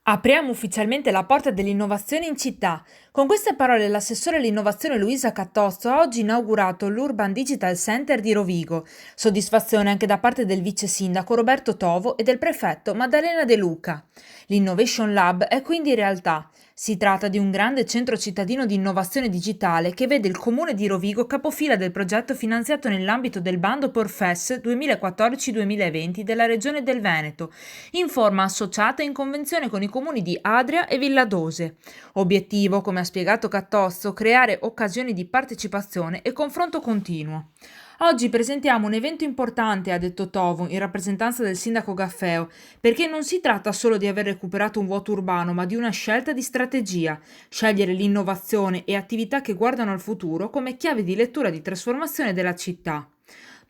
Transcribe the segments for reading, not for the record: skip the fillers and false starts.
Apriamo ufficialmente la porta dell'innovazione in città. Con queste parole l'assessore all'innovazione Luisa Cattozzo ha oggi inaugurato l'Urban Digital Center di Rovigo. Soddisfazione anche da parte del vice sindaco Roberto Tovo e del prefetto Maddalena De Luca. L'Innovation Lab è quindi realtà. Si tratta di un grande centro cittadino di innovazione digitale che vede il comune di Rovigo capofila del progetto finanziato nell'ambito del bando Porfes 2014-2020 della regione del Veneto, in forma associata in convenzione con i comuni di Adria e Villadose. Obiettivo, come ha spiegato Cattozzo, creare occasioni di partecipazione e confronto continuo. Oggi presentiamo un evento importante, ha detto Tovo, in rappresentanza del sindaco Gaffeo, perché non si tratta solo di aver recuperato un vuoto urbano, ma di una scelta di strategia, scegliere l'innovazione e attività che guardano al futuro come chiave di lettura di trasformazione della città.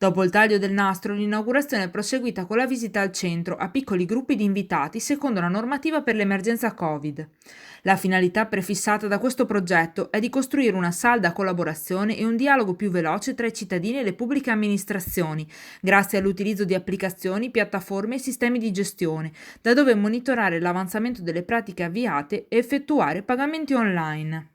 Dopo il taglio del nastro, l'inaugurazione è proseguita con la visita al centro a piccoli gruppi di invitati secondo la normativa per l'emergenza Covid. La finalità prefissata da questo progetto è di costruire una salda collaborazione e un dialogo più veloce tra i cittadini e le pubbliche amministrazioni, grazie all'utilizzo di applicazioni, piattaforme e sistemi di gestione, da dove monitorare l'avanzamento delle pratiche avviate e effettuare pagamenti online.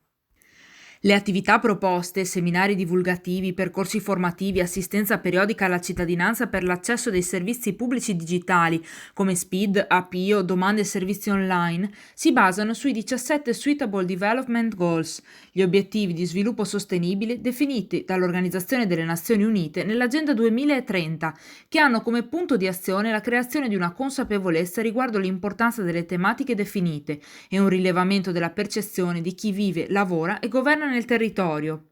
Le attività proposte, seminari divulgativi, percorsi formativi, assistenza periodica alla cittadinanza per l'accesso dei servizi pubblici digitali come SPID, APIO, domande e servizi online, si basano sui 17 Suitable Development Goals, gli obiettivi di sviluppo sostenibile definiti dall'Organizzazione delle Nazioni Unite nell'Agenda 2030, che hanno come punto di azione la creazione di una consapevolezza riguardo l'importanza delle tematiche definite e un rilevamento della percezione di chi vive, lavora e governa nel territorio.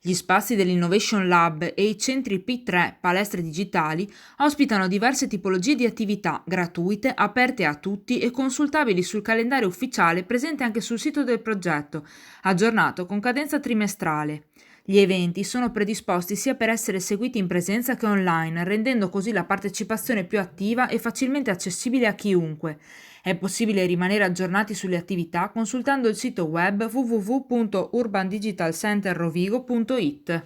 Gli spazi dell'Innovation Lab e i centri P3 palestre digitali ospitano diverse tipologie di attività gratuite, aperte a tutti e consultabili sul calendario ufficiale presente anche sul sito del progetto, aggiornato con cadenza trimestrale. Gli eventi sono predisposti sia per essere seguiti in presenza che online, rendendo così la partecipazione più attiva e facilmente accessibile a chiunque. È possibile rimanere aggiornati sulle attività consultando il sito web www.urbandigitalcenterrovigo.it.